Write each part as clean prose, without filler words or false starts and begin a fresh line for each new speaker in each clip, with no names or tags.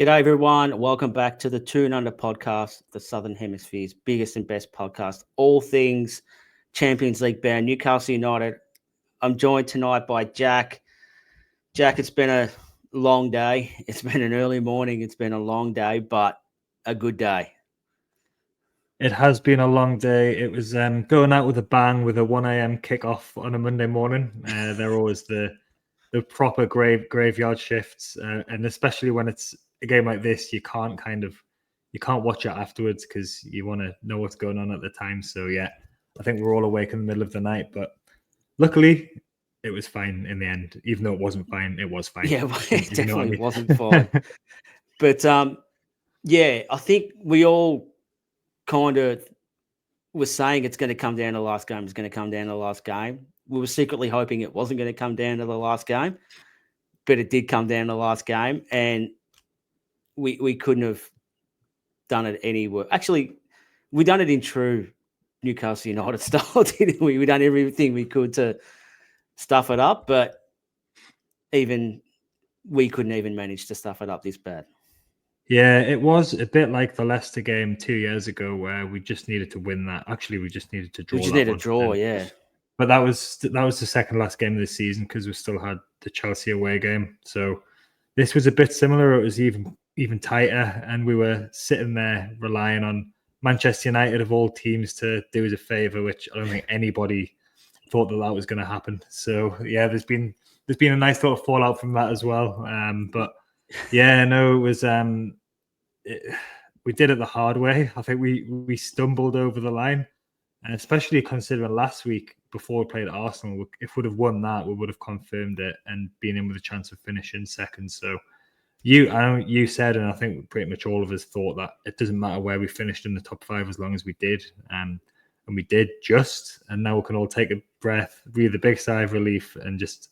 G'day, everyone. Welcome back to the Toon podcast, the Southern Hemisphere's biggest and best podcast. All things Champions League bound, Newcastle United. I'm joined tonight by Jack. Jack, it's been a long day. It's been an early morning. It's been a long day, but a good day.
It has been a long day. It was going out with a bang with a 1 a.m. kickoff on a Monday morning. They're always the proper graveyard shifts, and especially when it's a game like this, you can't watch it afterwards because you want to know what's going on at the time. So yeah, I think we're all awake in the middle of the night, but luckily it was fine in the end. Even though it wasn't fine, it was fine.
Yeah, it definitely wasn't fine. But yeah, I think we all kind of was saying it's going to come down to the last game. It's going to come down to the last game. We were secretly hoping it wasn't going to come down to the last game, but it did come down to the last game, and we couldn't have done it any worse. Actually, we done it in true Newcastle United style, didn't we? We done everything we could to stuff it up, but even we couldn't even manage to stuff it up this bad.
Yeah, it was a bit like the Leicester game 2 years ago where we just needed to win that. Actually, we just needed to draw.
We just needed a draw, yeah.
But that was the second last game of the season because we still had the Chelsea away game. So this was a bit similar. It was even tighter, and we were sitting there relying on Manchester United of all teams to do us a favour, which I don't think anybody thought that was going to happen. So yeah, there's been a nice little fallout from that as well. But yeah, no, it was. We did it the hard way. I think we stumbled over the line, and especially considering last week before we played Arsenal, if we'd have won that, we would have confirmed it and been in with a chance of finishing second. So I know you said, and I think pretty much all of us thought that it doesn't matter where we finished in the top five as long as we did, and we did just. And now we can all take a breath, breathe a big sigh of relief, and just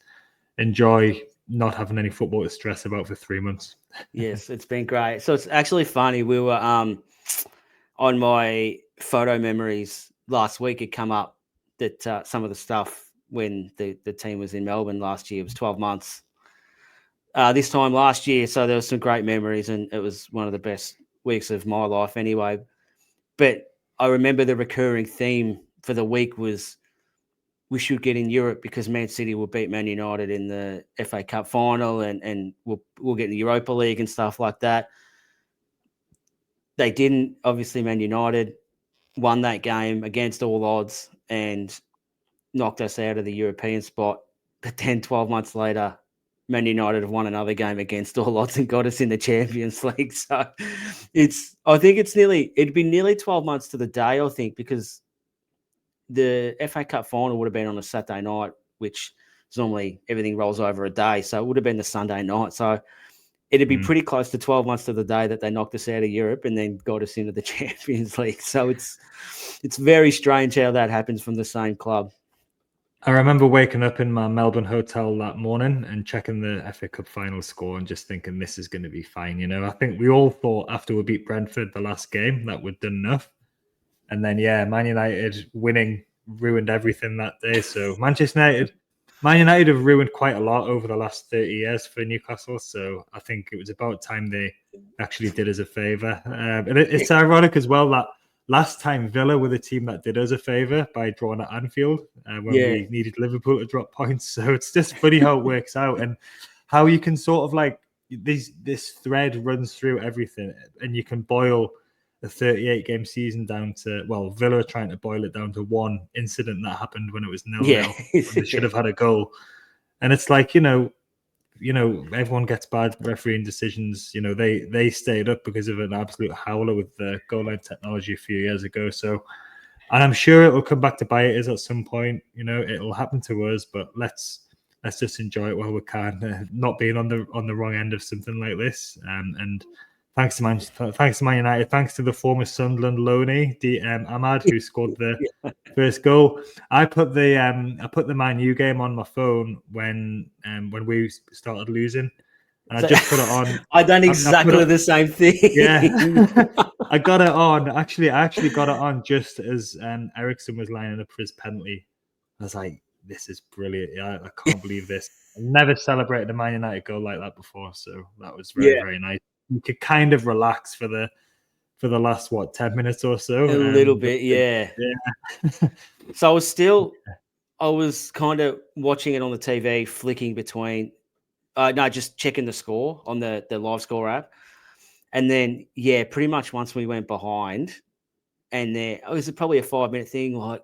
enjoy not having any football to stress about for 3 months.
Yes, it's been great. So it's actually funny. We were on my photo memories last week. It come up that some of the stuff when the team was in Melbourne last year, it was 12 months. This time last year, so there was some great memories, and it was one of the best weeks of my life anyway. But I remember the recurring theme for the week was we should get in Europe because Man City will beat Man United in the FA Cup final, and we'll get in the Europa League and stuff like that. They didn't. Obviously, Man United won that game against all odds and knocked us out of the European spot. But then 12 months later, Man United have won another game against all odds and got us in the Champions League. So I think it'd be nearly 12 months to the day, I think, because the FA Cup final would have been on a Saturday night, which is normally everything rolls over a day. So it would have been the Sunday night. So it'd be pretty close to 12 months to the day that they knocked us out of Europe and then got us into the Champions League. So it's very strange how that happens from the same club.
I remember waking up in my Melbourne hotel that morning and checking the FA Cup final score and just thinking this is going to be fine. You know, I think we all thought after we beat Brentford the last game that we'd done enough. And then, yeah, Man United winning ruined everything that day. So Man United have ruined quite a lot over the last 30 years for Newcastle. So I think it was about time they actually did us a favour. And it's ironic as well that last time Villa were the team that did us a favour by drawing at Anfield when we needed Liverpool to drop points. So it's just funny how it works out and how you can sort of like this thread runs through everything, and you can boil a 38-game season down to, well, Villa trying to boil it down to one incident that happened when it was 0-0. They should have had a goal. And it's like, you know, everyone gets bad refereeing decisions. You know, they stayed up because of an absolute howler with the goal line technology a few years ago. So, and I'm sure it will come back to bite us at some point. You know, it'll happen to us, but let's just enjoy it while we can, not being on the wrong end of something like this. And thanks to Man United, thanks to the former Sunderland loanee, Ahmad, who scored the first goal. I put the Man U game on my phone when we started losing, and I just put it on.
I done exactly the same thing.
Yeah, I got it on. I actually got it on just as Eriksen was lining up for his penalty. I was like, "This is brilliant! I can't believe this. I've never celebrated a Man United goal like that before." So that was very nice. you could kind of relax for the last 10 minutes or so.
A little bit, yeah. So I was kind of watching it on the TV, flicking between. Just checking the score on the live score app, and then pretty much once we went behind, and it was probably a 5-minute thing. Like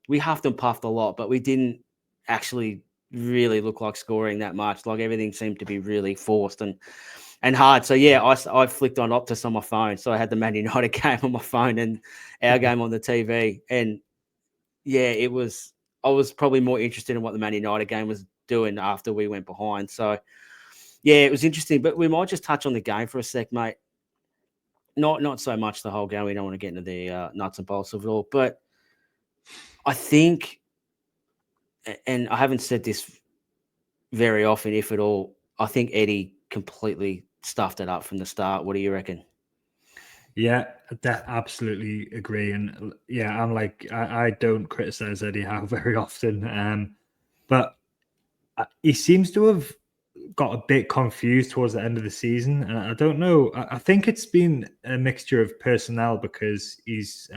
we huffed and puffed a lot, but we didn't actually really look like scoring that much. Like everything seemed to be really forced and hard. So I flicked on Optus on my phone, so I had the Man United game on my phone and our game on the TV, and it was. I was probably more interested in what the Man United game was doing after we went behind. So it was interesting. But we might just touch on the game for a sec, mate. Not so much the whole game. We don't want to get into the nuts and bolts of it all. But I think, and I haven't said this very often, if at all, I think Eddie completely stuffed it up from the start. What do you reckon?
Yeah, that absolutely agree. And I'm like, I don't criticize Eddie Howe very often. But he seems to have got a bit confused towards the end of the season. And I don't know. I think it's been a mixture of personnel because he's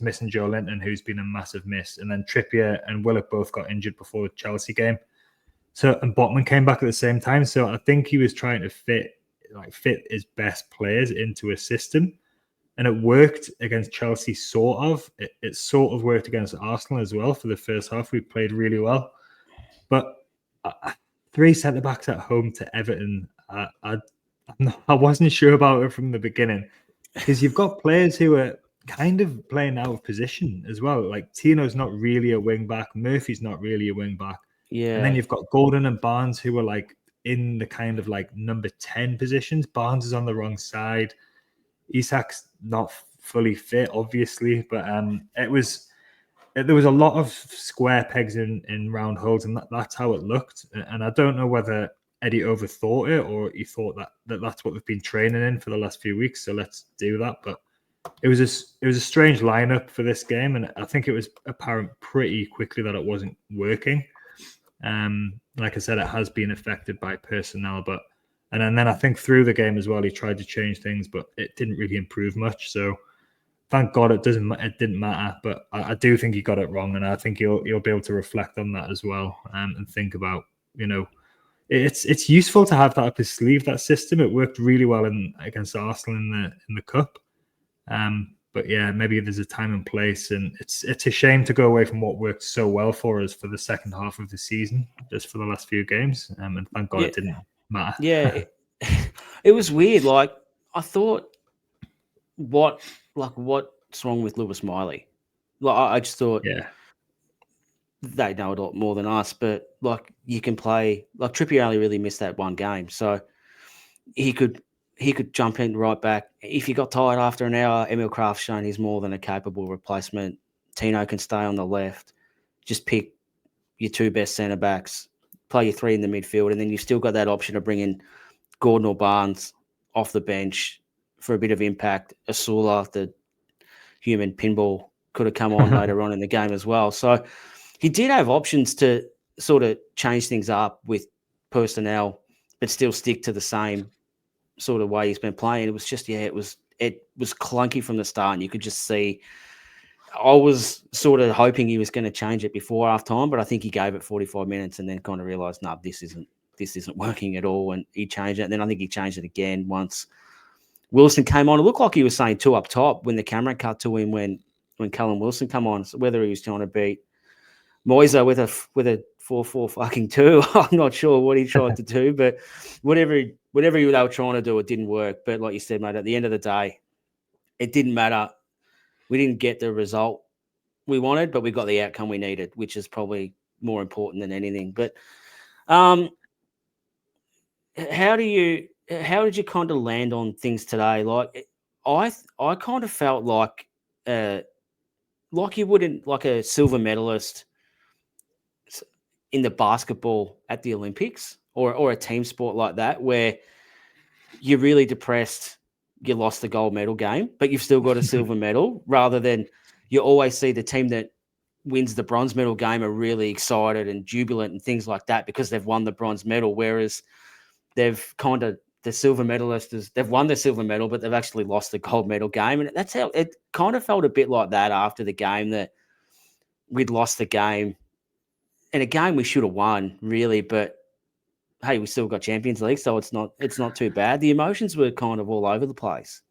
missing Joe Linton, who's been a massive miss. And then Trippier and Willock both got injured before the Chelsea game. And Botman came back at the same time. So I think he was trying to fit his best players into a system. And it worked against Chelsea, sort of. It sort of worked against Arsenal as well for the first half. We played really well. But 3 centre-backs at home to Everton, I wasn't sure about it from the beginning. Because you've got players who are kind of playing out of position as well. Like Tino's not really a wing-back. Murphy's not really a wing-back.
Yeah.
And then you've got Gordon and Barnes who are like in the kind of like number 10 positions. Barnes is on the wrong side. Isak's not fully fit, obviously, but there was a lot of square pegs in round holes, and that's how it looked. And I don't know whether Eddie overthought it or he thought that's what we've been training in for the last few weeks, so let's do that. But it was a strange lineup for this game, and I think it was apparent pretty quickly that it wasn't working. Like I said, it has been affected by personnel, but. And then I think through the game as well, he tried to change things, but it didn't really improve much. So thank God it didn't matter. But I do think he got it wrong, and I think he'll be able to reflect on that as well and think about, it's useful to have that up his sleeve. That system, it worked really well against Arsenal in the cup. But maybe there's a time and place, and it's a shame to go away from what worked so well for us for the second half of the season, just for the last few games. And thank God it didn't.
Yeah, it was weird. Like I thought, what's wrong with Lewis Miley? Like I just thought, they know a lot more than us. But like you can play, like Trippier only really missed that one game, so he could jump in right back. If he got tired after an hour, Emil Kraft's shown he's more than a capable replacement. Tino can stay on the left. Just pick your 2 best centre backs. Play your 3 in the midfield, and then you've still got that option of bringing Gordon or Barnes off the bench for a bit of impact. Asula, the human pinball, could have come on later on in the game as well. So he did have options to sort of change things up with personnel, but still stick to the same sort of way he's been playing. It was just, it was clunky from the start, and you could just see. I was sort of hoping he was going to change it before half time, but I think he gave it 45 minutes and then kind of realised, no, this isn't working at all, and he changed it. And then I think he changed it again once Wilson came on. It looked like he was saying 2 up top when the camera cut to him when Callum Wilson come on. So whether he was trying to beat Moiser with a 4-4 fucking 2, I'm not sure what he tried to do, but whatever they were trying to do, it didn't work. But like you said, mate, at the end of the day, it didn't matter. We didn't get the result we wanted, but we got the outcome we needed, which is probably more important than anything. But how did you kind of land on things today? Like I kind of felt like you wouldn't, like a silver medalist in the basketball at the Olympics or a team sport like that, where you're really depressed you lost the gold medal game, but you've still got a silver medal, rather than you always see the team that wins the bronze medal game are really excited and jubilant and things like that because they've won the bronze medal, whereas they've kind of the silver medalists, they've won the silver medal, but they've actually lost the gold medal game. And that's how it kind of felt a bit like that after the game, that we'd lost the game. And a game we should have won, really, but hey, we still got Champions League, so it's not too bad. The emotions were kind of all over the place.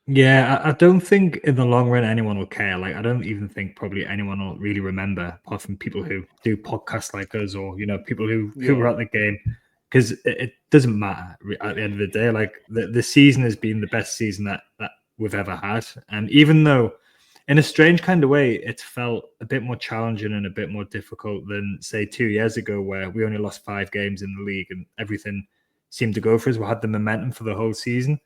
Yeah, I don't think in the long run anyone will care. Like, I don't even think probably anyone will really remember, apart from people who do podcasts like us, or people who were at the game, because it doesn't matter at the end of the day. Like, the season has been the best season that we've ever had, and even though, in a strange kind of way, it felt a bit more challenging and a bit more difficult than, say, 2 years ago, where we only lost 5 games in the league and everything seemed to go for us. We had the momentum for the whole season.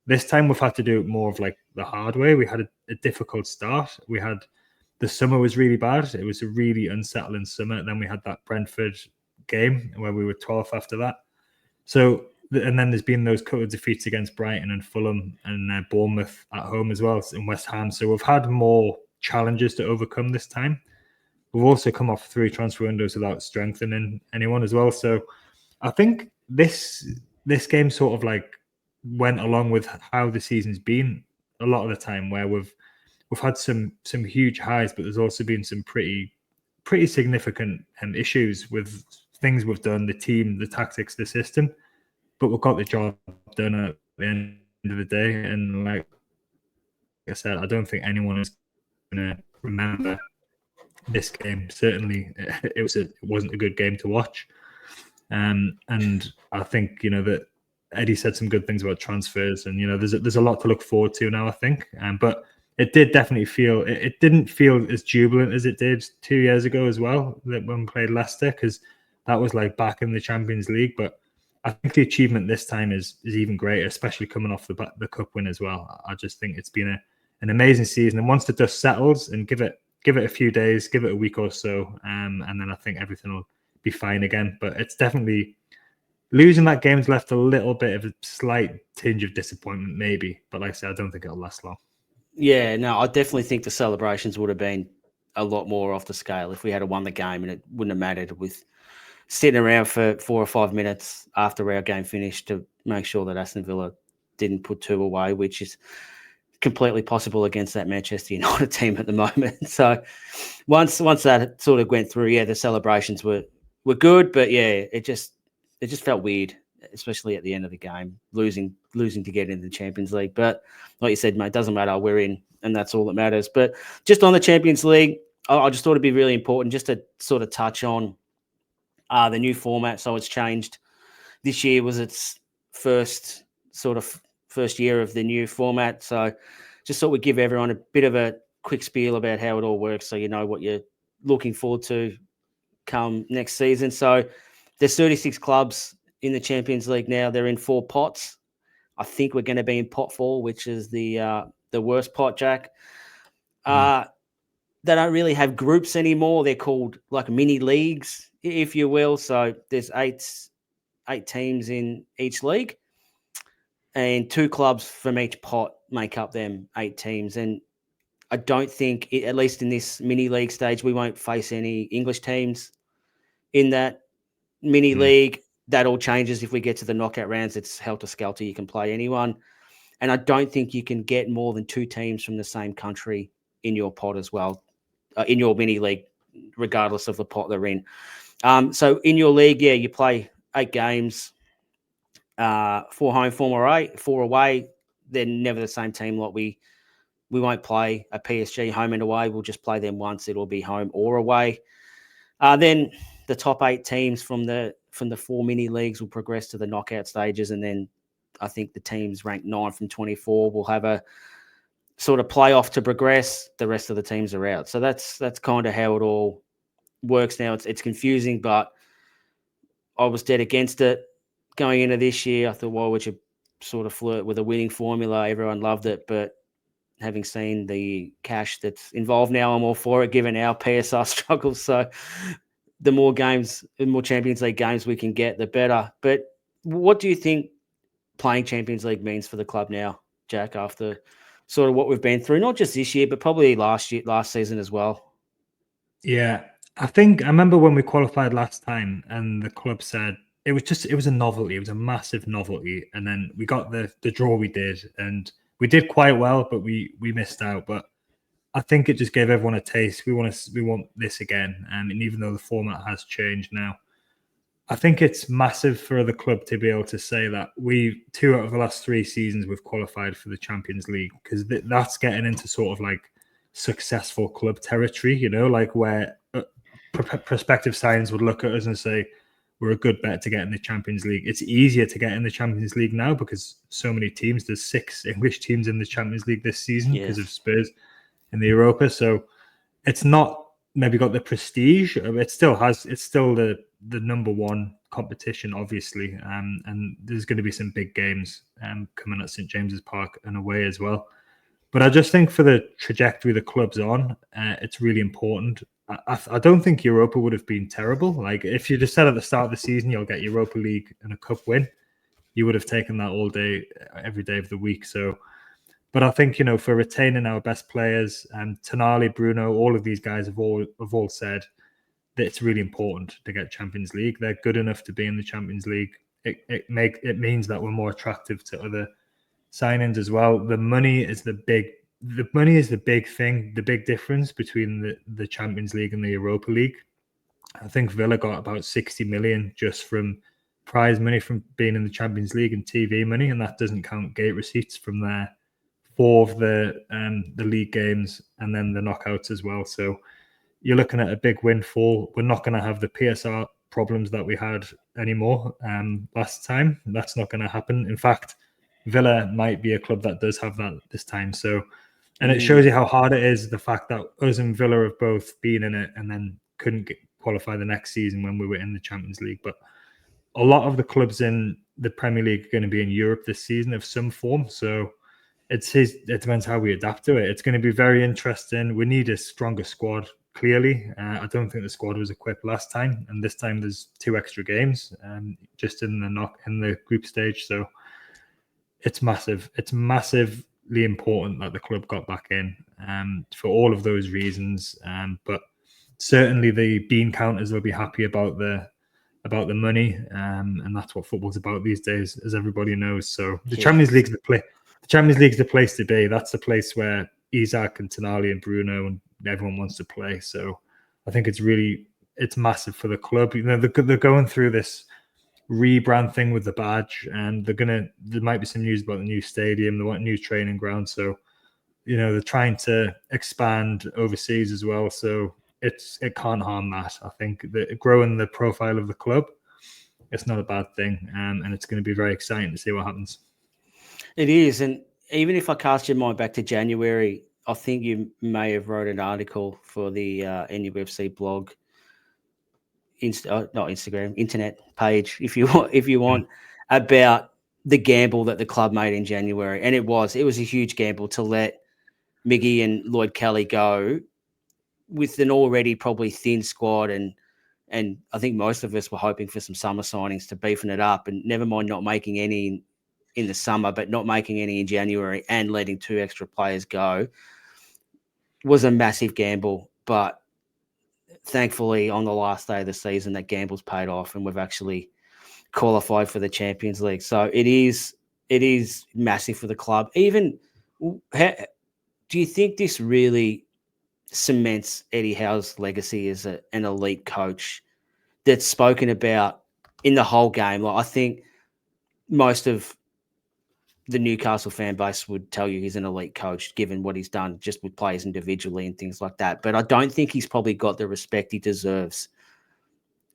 This time we've had to do it more of like the hard way. We had a difficult start. The summer was really bad. It was a really unsettling summer. And then we had that Brentford game where we were 12th after that. So, and then there's been those couple of defeats against Brighton and Fulham and Bournemouth at home as well, in West Ham. So we've had more challenges to overcome this time. We've also come off 3 transfer windows without strengthening anyone as well. So I think this game sort of like went along with how the season's been a lot of the time, where we've had some huge highs, but there's also been some pretty significant issues with things we've done, the team, the tactics, the system, but we've got the job done at the end of the day. And like I said, I don't think anyone is going to remember this game. Certainly it wasn't a good game to watch, and I think that Eddie said some good things about transfers, and there's a lot to look forward to now, I think. But it did definitely feel it didn't feel as jubilant as it did 2 years ago as well, that when we played Leicester, because that was like back in the Champions League. But I think the achievement this time is even greater, especially coming off the cup win as well. I just think it's been an amazing season, and once the dust settles, and give it a few days, give it a week or so, and then I think everything will be fine again. But it's definitely, losing that game's left a little bit of a slight tinge of disappointment, maybe. But like I said, I don't think it'll last long.
Yeah, no, I definitely think the celebrations would have been a lot more off the scale if we had won the game, and it wouldn't have mattered with sitting around for 4 or 5 minutes after our game finished to make sure that Aston Villa didn't put 2 away, which is completely possible against that Manchester United team at the moment. So once that sort of went through, yeah, the celebrations were good, but yeah, it just felt weird, especially at the end of the game, losing to get into the Champions League. But like you said, mate, it doesn't matter. We're in, and that's all that matters. But just on the Champions League, I just thought it'd be really important just to sort of touch on the new format. So it's changed. This year was its first year of the new format. So just thought we'd give everyone a bit of a quick spiel about how it all works, so you know what you're looking forward to come next season. So there's 36 clubs in the Champions League now. They're in 4 pots. I think we're going to be in pot 4, which is the worst pot, Jack. They don't really have groups anymore. They're called like mini leagues, if you will. So there's eight teams in each league, and 2 clubs from each pot make up them 8 teams. And I don't think, at least in this mini league stage, we won't face any English teams in that mini league. That all changes if we get to the knockout rounds. It's helter-skelter. You can play anyone. And I don't think you can get more than 2 teams from the same country in your pot as well, in your mini league, regardless of the pot they're in. So in your league, yeah, you play 8 games, 4 home, 4 away. They're never the same team. Like we won't play a PSG home and away. We'll just play them once. It'll be home or away. Then the top 8 teams from the 4 mini leagues will progress to the knockout stages, and then I think the teams ranked 9 from 24 will have a sort of playoff to progress. The rest of the teams are out. So that's kind of how it all works now. It's confusing, but I was dead against it going into this year. I thought, why would you sort of flirt with a winning formula? Everyone loved it, but having seen the cash that's involved now, I'm all for it, given our PSR struggles. So the more games, the more Champions League games we can get, the better. But what do you think playing Champions League means for the club now, Jack, after sort of what we've been through, not just this year, but probably last season as well?
Yeah, I remember when we qualified last time and the club said, it was a novelty. It was a massive novelty. And then we got the draw we did, and we did quite well, but we missed out. But I think it just gave everyone a taste. We want this again. And even though the format has changed now, I think it's massive for the club to be able to say that 2 out of the last 3 seasons we've qualified for the Champions League, because that's getting into sort of like successful club territory, you know, like where prospective signings would look at us and say we're a good bet to get in the Champions League. It's easier to get in the Champions League now because so many teams. There's 6 English teams in the Champions League this season because of Spurs in the Europa. So it's not maybe got the prestige. It's still the number 1 competition, obviously, and there's going to be some big games coming at St James's Park and away as well. But I just think for the trajectory the club's on, it's really important. I don't think Europa would have been terrible. Like if you just said at the start of the season you'll get Europa League and a cup win, you would have taken that all day, every day of the week. So, but I think, you know, for retaining our best players, Tonali, Bruno, all of these guys have all said that it's really important to get Champions League. They're good enough to be in the Champions League. It means that we're more attractive to other signings as well. The money is the big thing, the big difference between the Champions League and the Europa League. I think Villa got about 60 million just from prize money from being in the Champions League and TV money, and that doesn't count gate receipts from their 4 of the league games and then the knockouts as well. So you're looking at a big windfall. We're not going to have the PSR problems that we had anymore last time. That's not going to happen. In fact, Villa might be a club that does have that this time. So, and it shows you how hard it is, the fact that us and Villa have both been in it and then couldn't qualify the next season when we were in the Champions League. But a lot of the clubs in the Premier League are going to be in Europe this season of some form. So it depends how we adapt to it. It's going to be very interesting. We need a stronger squad, clearly. I don't think the squad was equipped last time. And this time there's 2 extra games just in the group stage. So it's massive. It's massively important that the club got back in for all of those reasons. But certainly the bean counters will be happy about the money, and that's what football's about these days, as everybody knows. So the Champions League's the Champions League's the place to be. That's the place where Isak and Tonali and Bruno and everyone wants to play. So I think it's massive for the club. You know, they're going through this rebrand thing with the badge, and there might be some news about the new stadium. They want a new training ground, so you know they're trying to expand overseas as well. So it can't harm that. I think that growing the profile of the club, it's not a bad thing, and it's going to be very exciting to see what happens.
It is, and even if I cast your mind back to January, I think you may have wrote an article for the NUFC blog. Not Instagram, internet page, if you want, about the gamble that the club made in January, and it was a huge gamble to let Miggy and Lloyd Kelly go with an already probably thin squad, and I think most of us were hoping for some summer signings to beefing it up, and never mind not making any in the summer, but not making any in January and letting 2 extra players go was a massive gamble, but thankfully, on the last day of the season, that gamble's paid off, and we've actually qualified for the Champions League. So it is massive for the club. Even, do you think this really cements Eddie Howe's legacy as an elite coach that's spoken about in the whole game? Like, I think most of the Newcastle fan base would tell you he's an elite coach, given what he's done just with players individually and things like that. But I don't think he's probably got the respect he deserves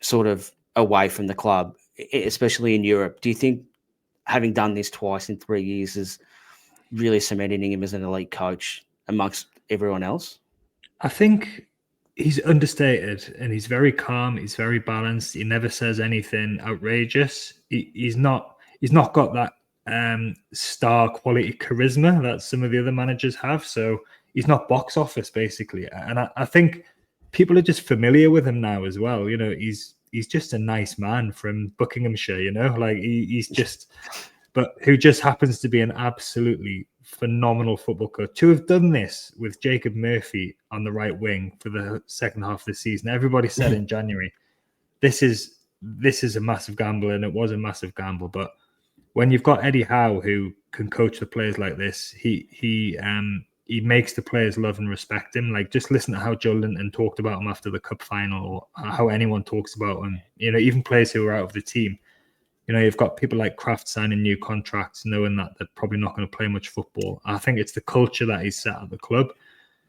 sort of away from the club, especially in Europe. Do you think having done this twice in 3 years is really cementing him as an elite coach amongst everyone else?
I think he's understated and he's very calm. He's very balanced. He never says anything outrageous. He's not got that star quality charisma that some of the other managers have. So he's not box office basically. And I think people are just familiar with him now as well. You know, he's just a nice man from Buckinghamshire, you know, like but who just happens to be an absolutely phenomenal football coach. To have done this with Jacob Murphy on the right wing for the second half of the season, everybody said in January, this is this is a massive gamble, and it was a massive gamble. But when you've got Eddie Howe, who can coach the players like this, he makes the players love and respect him. Like, just listen to how Joe Linton talked about him after the cup final, or how anyone talks about him. Even players who are out of the team. You've got people like Kraft signing new contracts, knowing that they're probably not going to play much football. I think it's the culture that he's set at the club.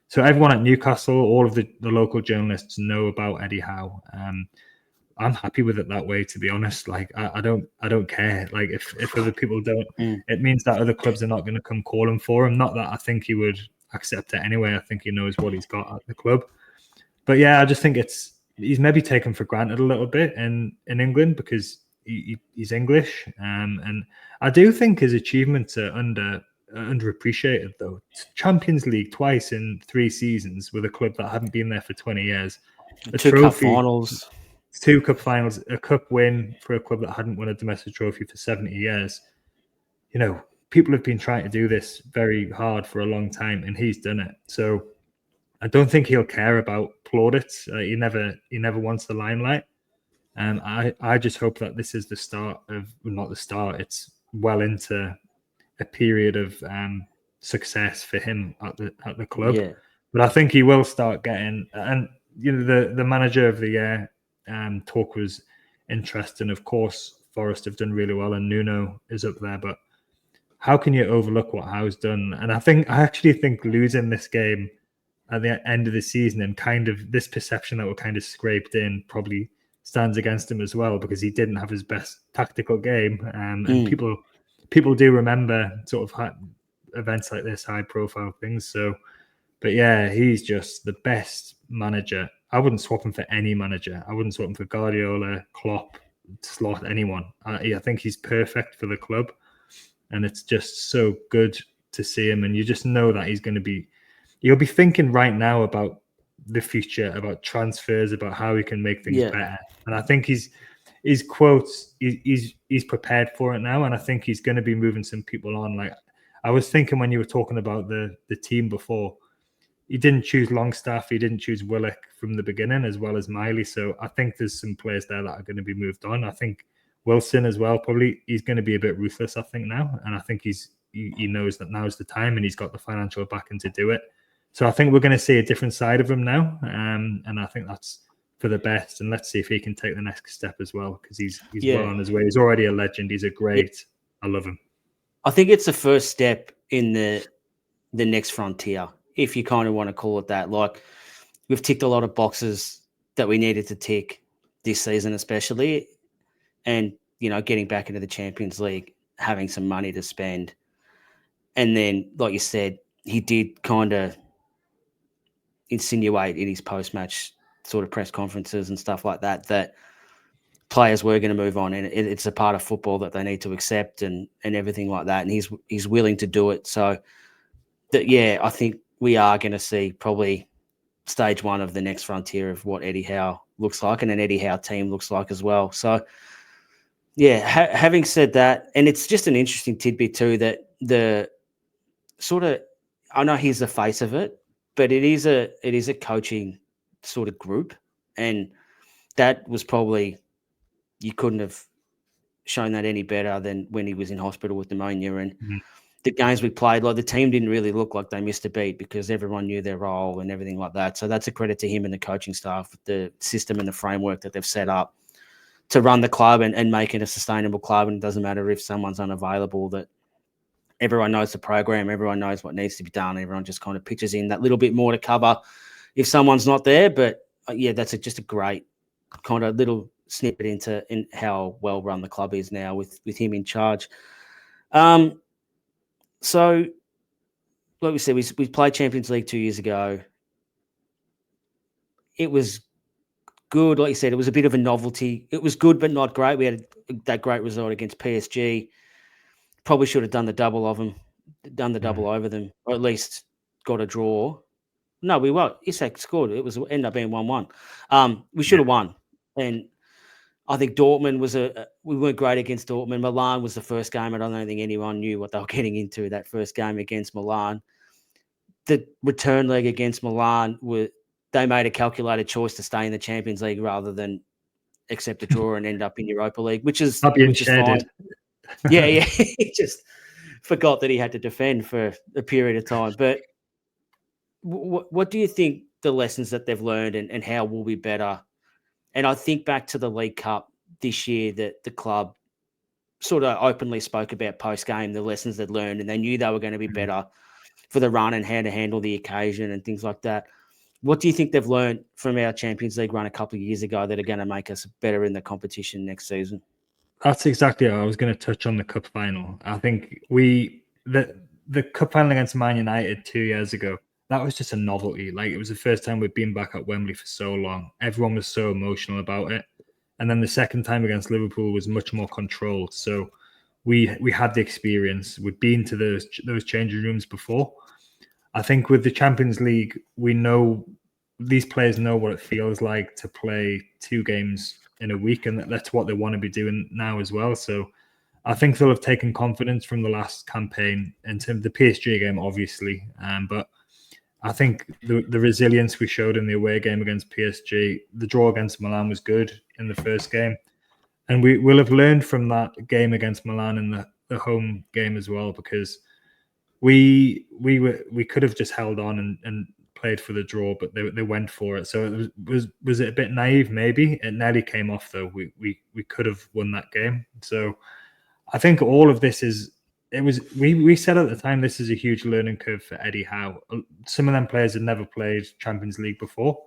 So everyone at Newcastle, all of the local journalists know about Eddie Howe. I'm happy with it that way, to be honest. Like, I don't care. Like, if other people don't, it means that other clubs are not going to come calling for him. Not that I think he would accept it anyway. I think he knows what he's got at the club. But yeah, I just think he's maybe taken for granted a little bit in England because he's English. And I do think his achievements are underappreciated, though. Champions League twice in 3 seasons with a club that hadn't been there for 20 years.
Cup finals.
2 cup finals, a cup win for a club that hadn't won a domestic trophy for 70 years. People have been trying to do this very hard for a long time, and he's done it. So I don't think he'll care about plaudits. He never wants the limelight. I just hope that this is the start of, well, not the start, it's well into a period of success for him at the club.
Yeah.
But I think he will start getting, and the manager of the year talk was interesting. Of course, Forest have done really well, and Nuno is up there. But how can you overlook what Howe's done? And I actually think losing this game at the end of the season and kind of this perception that we're kind of scraped in probably stands against him as well, because he didn't have his best tactical game. And people do remember sort of events like this, high profile things. So, but yeah, he's just the best manager. I wouldn't swap him for any manager. I wouldn't swap him for Guardiola, Klopp, Slot, anyone. I think he's perfect for the club. And it's just so good to see him. And you just know that he'll be thinking right now about the future, about transfers, about how he can make things better. And I think his quotes, he's prepared for it now. And I think he's going to be moving some people on. Like, I was thinking when you were talking about the team before, he didn't choose Longstaff, he didn't choose Willock from the beginning, as well as Miley. So I think there's some players there that are going to be moved on. I think Wilson as well, probably he's going to be a bit ruthless, I think, now. And I think he knows that now's the time, and he's got the financial backing to do it. So I think we're going to see a different side of him now. And I think that's for the best. And let's see if he can take the next step as well, because he's well on his way. He's already a legend. He's a great. I love him.
I think it's the first step in the next frontier, if you kind of want to call it that. Like, we've ticked a lot of boxes that we needed to tick this season, especially. And, getting back into the Champions League, having some money to spend. And then, like you said, he did kind of insinuate in his post-match sort of press conferences and stuff like that players were going to move on, and it's a part of football that they need to accept and everything like that. And he's willing to do it. So I think we are going to see probably stage 1 of the next frontier of what Eddie Howe looks like, and an Eddie Howe team looks like as well. So yeah, having said that, and it's just an interesting tidbit too, that the sort of, I know he's the face of it, but it is a coaching sort of group, and that was probably, you couldn't have shown that any better than when he was in hospital with pneumonia. And the games we played, like, the team didn't really look like they missed a beat because everyone knew their role and everything like that. So that's a credit to him and the coaching staff, the system and the framework that they've set up to run the club and make it a sustainable club. And it doesn't matter if someone's unavailable, that everyone knows the program, everyone knows what needs to be done. Everyone just kind of pitches in that little bit more to cover if someone's not there. But that's just a great kind of little snippet into how well run the club is now with him in charge. So, like we said, we played Champions League 2 years ago. It was good. Like you said, it was a bit of a novelty. It was good, but not great. We had that great result against PSG. Probably should have done the double over them, or at least got a draw. No, we won't. Isak scored. It ended up being 1-1. We should have won. And I think Dortmund we weren't great against Dortmund. Milan was the first game. I don't think anyone knew what they were getting into that first game against Milan. The return leg against Milan, they made a calculated choice to stay in the Champions League rather than accept a draw and end up in Europa League, which is
Not being
fine.
shaded.
Yeah. He just forgot that he had to defend for a period of time. But what do you think the lessons that they've learned and how will be better? And I think back to the League Cup this year that the club sort of openly spoke about post-game, the lessons they'd learned, and they knew they were going to be better for the run and how to handle the occasion and things like that. What do you think they've learned from our Champions League run a couple of years ago that are going to make us better in the competition next season?
That's exactly how I was going to touch on the cup final. I think the cup final against Man United 2 years ago, that was just a novelty. Like, it was the first time we'd been back at Wembley for so long. Everyone was so emotional about it. And then the second time against Liverpool was much more controlled. So we had the experience. We'd been to those changing rooms before. I think with the Champions League, we know these players know what it feels like to play 2 games in a week, and that's what they want to be doing now as well. So I think they'll have taken confidence from the last campaign in terms of the PSG game, obviously. But I think the resilience we showed in the away game against PSG, the draw against Milan was good in the first game. And we will have learned from that game against Milan in the home game as well, because we could have just held on and played for the draw, but they went for it. So it was it a bit naive? Maybe it nearly came off though. We could have won that game. So I think all of this we said at the time this is a huge learning curve for Eddie Howe. Some of them players had never played Champions League before,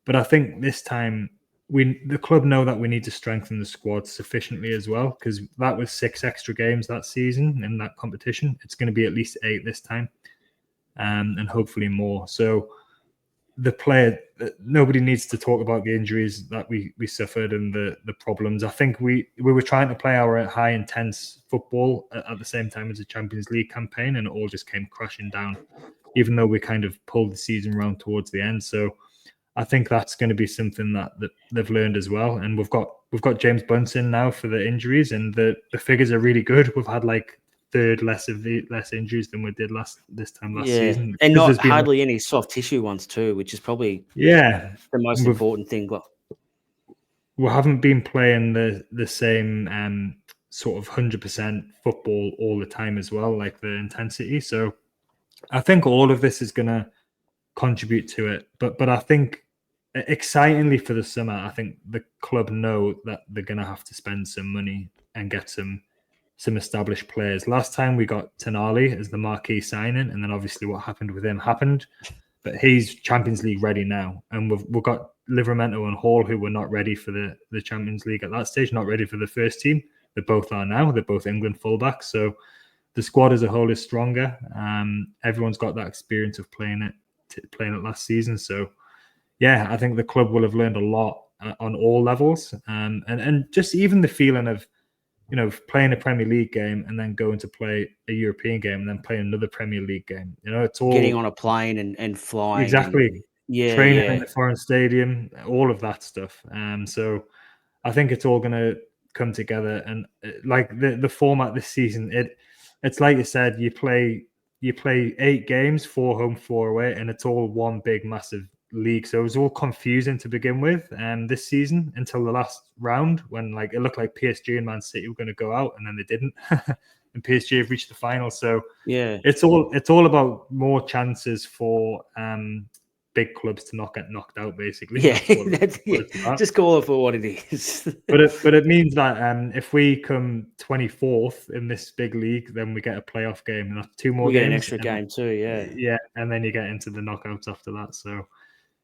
but I think this time the club know that we need to strengthen the squad sufficiently as well, because that was 6 extra games that season in that competition. It's going to be at least 8 this time, and hopefully more. So nobody needs to talk about the injuries that we suffered and the problems. I think we were trying to play our high intense football at the same time as the Champions League campaign, and it all just came crashing down, even though we kind of pulled the season round towards the end. So I think that's going to be something that they've learned as well. And we've got James Bunsen now for the injuries, and the figures are really good. We've had like third less injuries than we did this time last season,
and not hardly any soft tissue ones too, which is probably the most important thing.
We haven't been playing the same sort of 100% football all the time as well, like the intensity. So I think all of this is going to contribute to it. But I think excitingly for the summer, I think the club know that they're going to have to spend some money and get some established players. Last time we got Tonali as the marquee signing, and then obviously what happened with him happened. But he's Champions League ready now, and we've got Livramento and Hall, who were not ready for the Champions League at that stage, not ready for the first team. They both are now. They're both England fullbacks, so the squad as a whole is stronger. Everyone's got that experience of playing it last season. So yeah, I think the club will have learned a lot on all levels, and just even the feeling of, you know, playing a Premier League game and then going to play a European game and then playing another Premier League game. You know, it's all
getting on a plane and flying.
Exactly.
Training
in the foreign stadium, all of that stuff. So I think it's all going to come together. And like the format this season, it's like you said, you play 8 games, 4 home, 4 away, and it's all one big massive league. So it was all confusing to begin with this season until the last round, when like it looked like PSG and Man City were going to go out, and then they didn't. And PSG have reached the final. So
yeah,
it's all about more chances for big clubs to not get knocked out, basically.
Yeah, just call it for what it is.
but it means that if we come 24th in this big league, then we get a playoff game, and that's 2 more
we
games.
Get an extra game too,
yeah, and then you get into the knockouts after that. So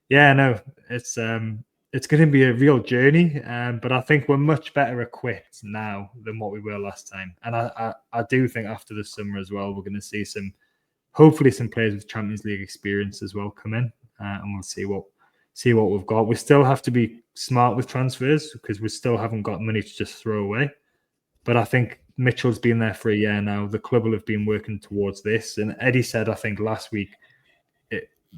yeah, no, it's going to be a real journey, but I think we're much better equipped now than what we were last time. And I do think after the summer as well, we're going to see hopefully some players with Champions League experience as well come in, and we'll see what we've got. We still have to be smart with transfers, because we still haven't got money to just throw away. But I think Mitchell's been there for a year now. The club will have been working towards this. And Eddie said, I think last week,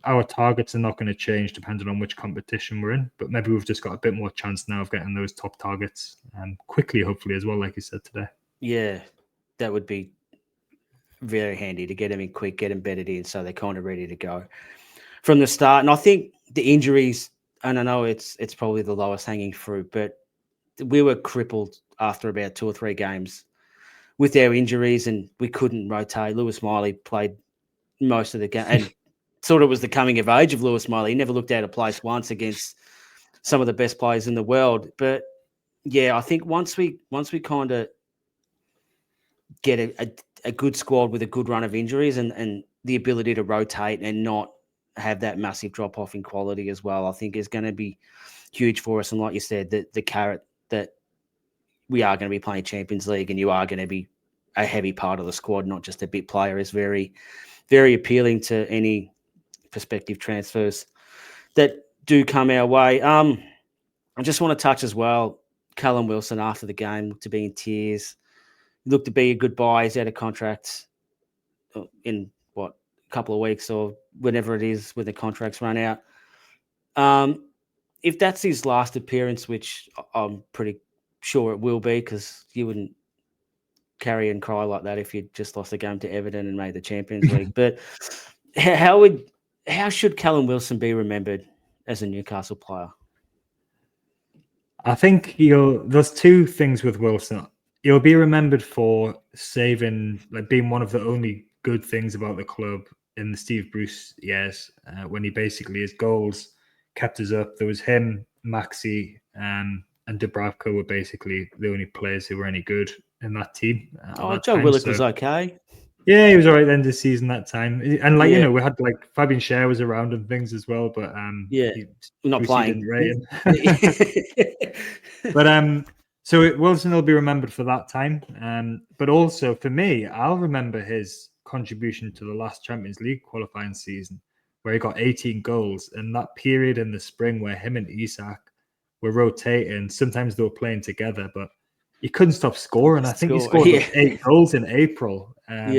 our targets are not going to change depending on which competition we're in. But maybe we've just got a bit more chance now of getting those top targets quickly, hopefully, as well, like you said today.
Yeah, that would be very handy to get them in quick, get them bedded in, so they're kind of ready to go from the start. And I think the injuries and I know it's probably the lowest hanging fruit, but we were crippled after about 2 or 3 games with our injuries, and we couldn't rotate. Lewis Miley played most of the game, and sort of was the coming of age of Lewis Miley. He never looked out of place once against some of the best players in the world. But yeah, I think once we kind of get a good squad with a good run of injuries and the ability to rotate and not have that massive drop off in quality as well, I think is going to be huge for us. And like you said, the carrot that we are going to be playing Champions League and you are going to be a heavy part of the squad, not just a bit player, is very, very appealing to any prospective transfers that do come our way. I just want to touch as well, Callum Wilson after the game looked to be in tears. Looked to be a good buy. He's out of contract in a couple of weeks or whenever it is when the contracts run out. If that's his last appearance, which I'm pretty sure it will be, because you wouldn't carry and cry like that if you just lost a game to Everton and made the Champions League. But how should Callum Wilson be remembered as a Newcastle player?
I think there's two things with Wilson. He'll be remembered for saving, like being one of the only good things about the club in the Steve Bruce years, when he basically, his goals kept us up. There was him, Maxi, and Dubravka were basically the only players who were any good in that team.
Joe Willock was okay.
Yeah, he was all right then this season that time. And we had like Fabian Schär was around and things as well, but
not playing.
Didn't rate him. But so Wilson will be remembered for that time. But also for me, I'll remember his contribution to the last Champions League qualifying season, where he got 18 goals. And that period in the spring where him and Isak were rotating, sometimes they were playing together, but he couldn't stop scoring. I think he scored 8 goals in April. And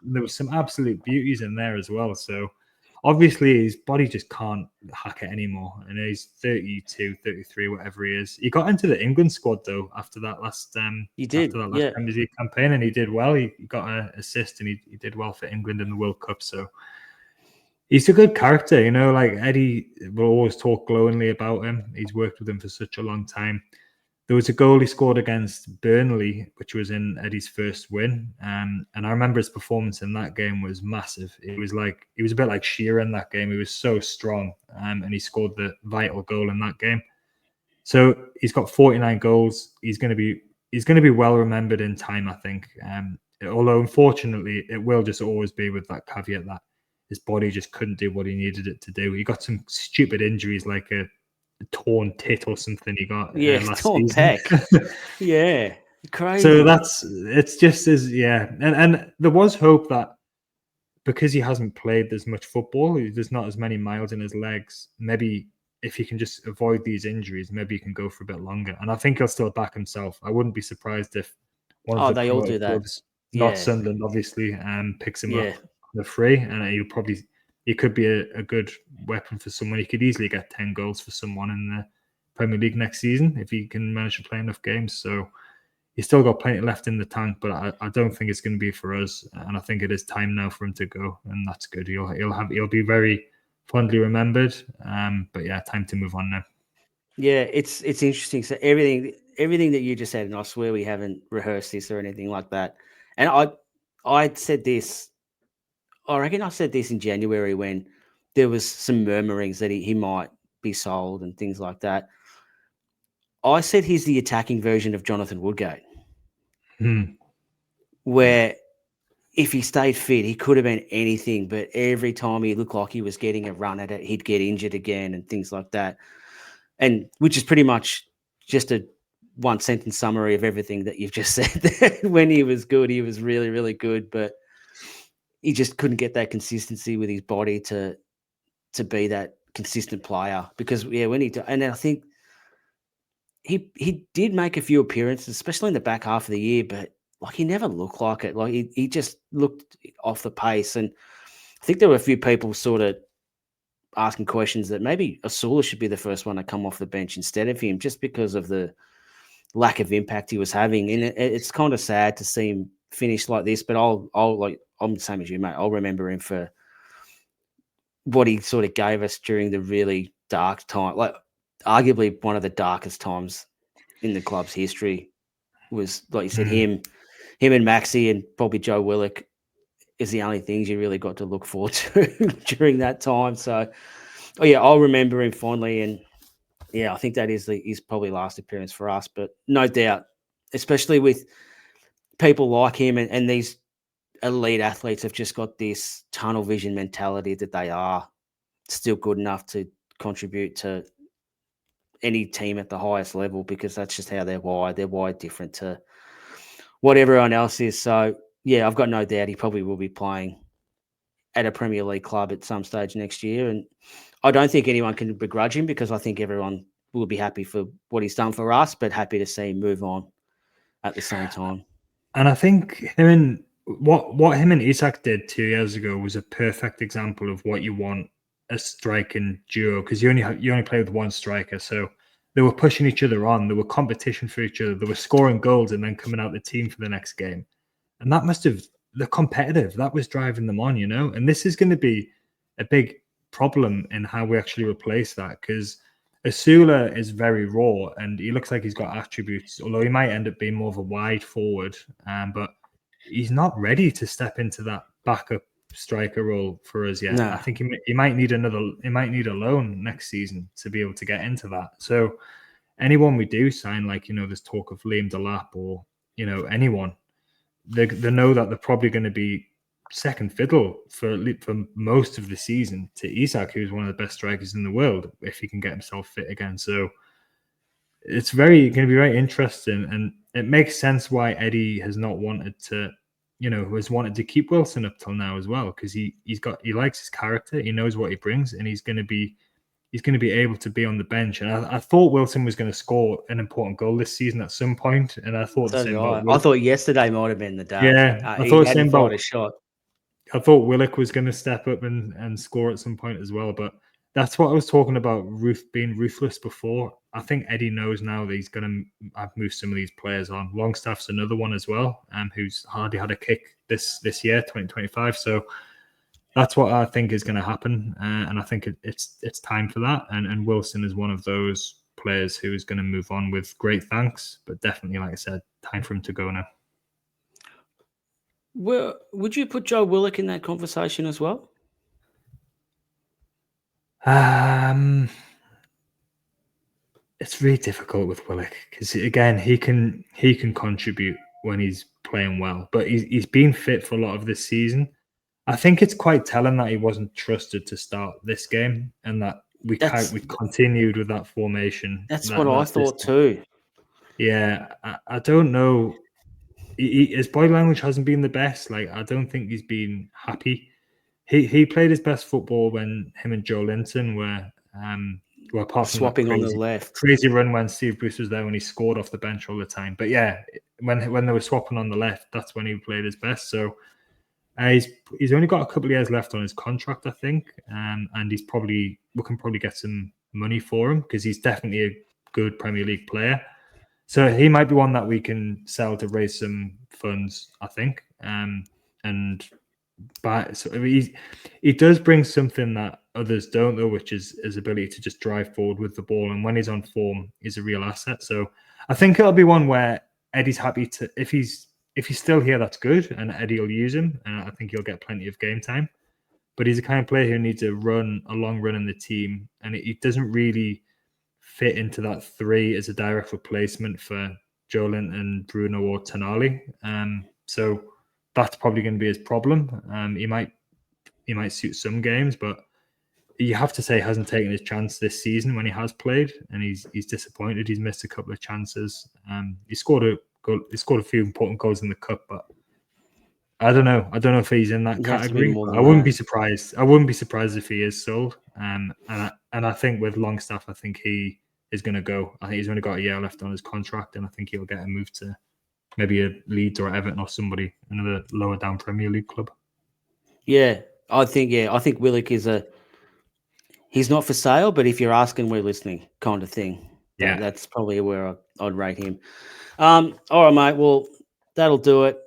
there was some absolute beauties in there as well. So obviously his body just can't hack it anymore. And he's 32, 33, whatever he is. He got into the England squad though after that last Champions League campaign, and he did well. He got an assist and he did well for England in the World Cup. So he's a good character, like Eddie will always talk glowingly about him. He's worked with him for such a long time. There was a goal he scored against Burnley, which was in Eddie's first win. And I remember his performance in that game was massive. He was a bit like Shearer in that game. He was so strong, and he scored the vital goal in that game. So he's got 49 goals. He's going to be well remembered in time, I think. Although unfortunately, it will just always be with that caveat that his body just couldn't do what he needed it to do. He got some stupid injuries like a torn tit or something he got last
torn
season.
Pec. Crazy.
So it's just as and there was hope that because he hasn't played as much football, there's not as many miles in his legs, maybe if he can just avoid these injuries, maybe he can go for a bit longer. And I think he'll still back himself. I wouldn't be surprised if one of
they all do that.
Clubs, not Sunderland obviously, picks him up on the free, and he could be a good weapon for someone. He could easily get 10 goals for someone in the Premier League next season if he can manage to play enough games. So he's still got plenty left in the tank, but I don't think it's going to be for us. And I think it is time now for him to go, and that's good. He'll be very fondly remembered. But yeah, time to move on now.
Yeah, it's interesting. So everything that you just said, and I swear we haven't rehearsed this or anything like that. And I said this. I reckon I said this in January when there was some murmurings that he might be sold and things like that. I said he's the attacking version of Jonathan Woodgate, where if he stayed fit, he could have been anything, but every time he looked like he was getting a run at it, he'd get injured again and things like that. And which is pretty much just a one-sentence summary of everything that you've just said. When he was good, he was really, really good, but he just couldn't get that consistency with his body to be that consistent player. Because and I think he did make a few appearances, especially in the back half of the year, but he never looked like it. He just looked off the pace. And I think there were a few people sort of asking questions that maybe Asula should be the first one to come off the bench instead of him, just because of the lack of impact he was having. And it's kind of sad to see him finish like this, but I'm the same as you, mate. I'll remember him for what he sort of gave us during the really dark time, like arguably one of the darkest times in the club's history, was, like you said, him and Maxi and probably Joe Willock is the only things you really got to look forward to during that time. So, I'll remember him fondly, and I think that is his probably last appearance for us. But no doubt, especially with people like him and these elite athletes have just got this tunnel vision mentality that they are still good enough to contribute to any team at the highest level, because that's just how they're wired. They're wired different to what everyone else is. So, I've got no doubt he probably will be playing at a Premier League club at some stage next year. And I don't think anyone can begrudge him, because I think everyone will be happy for what he's done for us, but happy to see him move on at the same time.
And I think what him and Isak did 2 years ago was a perfect example of what you want a striking duo, because you only play with one striker, so they were pushing each other on. There were competition for each other. They were scoring goals and then coming out the team for the next game, and that must have the competitive that was driving them on, And this is going to be a big problem in how we actually replace that, because Asula is very raw and he looks like he's got attributes, although he might end up being more of a wide forward, but he's not ready to step into that backup striker role for us yet.
No.
I think he might need a loan next season to be able to get into that. So anyone we do sign, like, there's talk of Liam Delap or, anyone, they know that they're probably going to be second fiddle for most of the season to Isak, who's one of the best strikers in the world, if he can get himself fit again. So it's going to be very interesting, and it makes sense why Eddie has not wanted to, has wanted to keep Wilson up till now as well, because he likes his character, he knows what he brings, and he's going to be able to be on the bench. And I thought Wilson was going to score an important goal this season at some point, and I thought the same about
I thought yesterday might have been the day.
Yeah, I thought the same about
a shot.
I thought Willock was going to step up and score at some point as well, but that's what I was talking about, being ruthless before. I think Eddie knows now that he's going to move some of these players on. Longstaff's another one as well, who's hardly had a kick this year, 2025. So that's what I think is going to happen, and I think it's time for that. And Wilson is one of those players who is going to move on with great thanks, but definitely, like I said, time for him to go now.
Well, would you put Joe Willock in that conversation as well?
It's really difficult with Willock, because again, he can contribute when he's playing well, but he's been fit for a lot of this season. I think it's quite telling that he wasn't trusted to start this game, and that we continued with that formation.
That's what I thought too.
Yeah, I don't know. His body language hasn't been the best. Like, I don't think he's been happy. He played his best football when him and Joe Linton were apart from
swapping on the left.
Crazy run when Steve Bruce was there, when he scored off the bench all the time. But yeah, when they were swapping on the left, that's when he played his best. So he's only got a couple of years left on his contract, I think, and we can probably get some money for him, because he's definitely a good Premier League player. So he might be one that we can sell to raise some funds, I think. He does bring something that others don't, though, which is his ability to just drive forward with the ball. And when he's on form, he's a real asset. So I think it'll be one where Eddie's happy to, if he's still here, that's good, and Eddie will use him, and I think he'll get plenty of game time. But he's the kind of player who needs a long run in the team, and he doesn't really fit into that three as a direct replacement for Jolin and Bruno or Tonali. So that's probably going to be his problem. He might suit some games, but you have to say he hasn't taken his chance this season when he has played, and he's disappointed. He's missed a couple of chances. He scored a few important goals in the cup, but I don't know. I don't know if he's in that category. I wouldn't be surprised. I wouldn't be surprised if he is sold. And I think with Longstaff, I think he is going to go. I think he's only got a year left on his contract, and I think he'll get a move to maybe a Leeds or Everton or somebody, another lower down Premier League club.
Yeah, I think Willock is he's not for sale, but if you're asking, we're listening, kind of thing. Yeah, that's probably where I'd rate him. All right, mate. Well, that'll do it.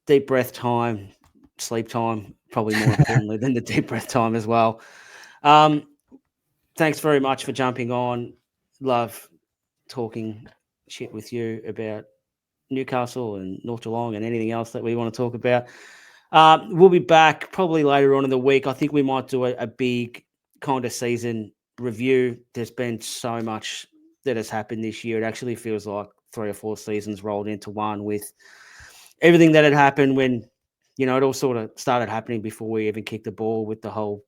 Deep breath time. sleep time, probably more importantly than the deep breath time as well. Thanks very much for jumping on. Love talking shit with you about Newcastle and North Geelong and anything else that we want to talk about. We'll be back probably later on in the week. I think we might do a big kind of season review. There's been so much that has happened this year. It actually feels like 3 or 4 seasons rolled into one with everything that had happened when, it all sort of started happening before we even kicked the ball with the whole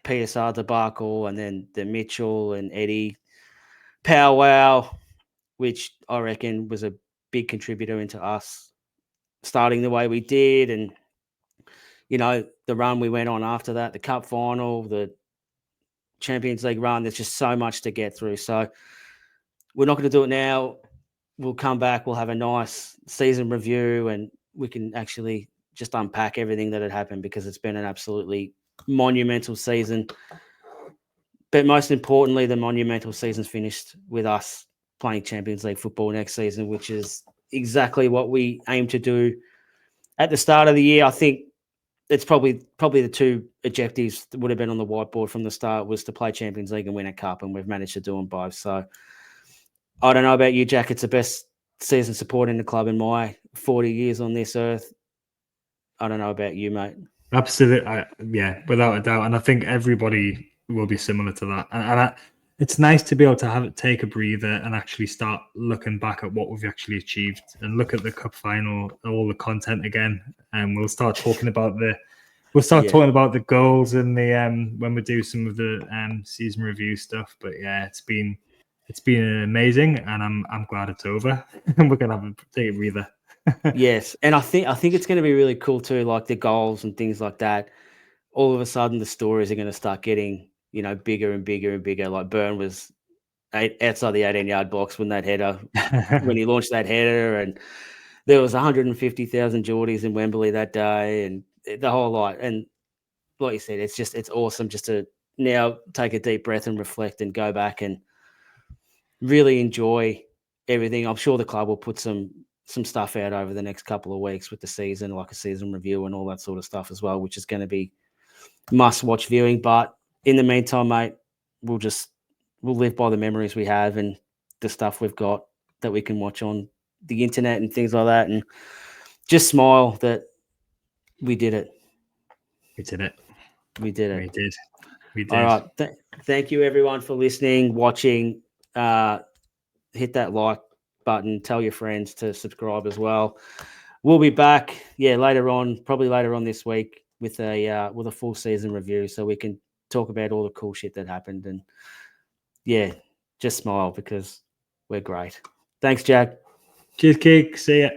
PSR debacle and then the Mitchell and Eddie powwow, which I reckon was a big contributor into us starting the way we did. And, the run we went on after that, the cup final, the Champions League run, there's just so much to get through. So we're not going to do it now. We'll come back. We'll have a nice season review and we can actually just unpack everything that had happened because it's been an absolutely monumental season. But most importantly, the monumental season's finished with us playing Champions League football next season, which is exactly what we aim to do at the start of the year. I think it's probably the 2 objectives that would have been on the whiteboard from the start was to play Champions League and win a cup, and we've managed to do them both. So I don't know about you, Jack. It's the best season supporting the club in my 40 years on this earth. I don't know about you, mate.
Absolutely, yeah, without a doubt. And I think everybody will be similar to that. And it's nice to be able to take a breather and actually start looking back at what we've actually achieved and look at the cup final, all the content again. And we'll start talking about talking about the goals and the when we do some of the season review stuff. But yeah, it's been amazing, and I'm glad it's over. And we're gonna take a breather.
Yes, and I think it's going to be really cool too, like the goals and things like that. All of a sudden, the stories are going to start getting bigger and bigger and bigger. Like Byrne was outside the 18-yard box when he launched that header, and there was 150,000 Geordies in Wembley that day, and the whole lot. And like you said, it's awesome just to now take a deep breath and reflect and go back and really enjoy everything. I'm sure the club will put some stuff out over the next couple of weeks with the season, like a season review and all that sort of stuff as well, which is going to be must-watch viewing. But in the meantime, mate, we'll live by the memories we have and the stuff we've got that we can watch on the internet and things like that, and just smile that we did it.
We did it.
We did it.
We did.
All right. Thank you, everyone, for listening, watching. Hit that like button. Tell your friends to subscribe as well. We'll be back, probably later on this week with a full season review, so we can talk about all the cool shit that happened. And yeah, just smile because we're great. Thanks, Jack.
Cheers, Keeg. See ya.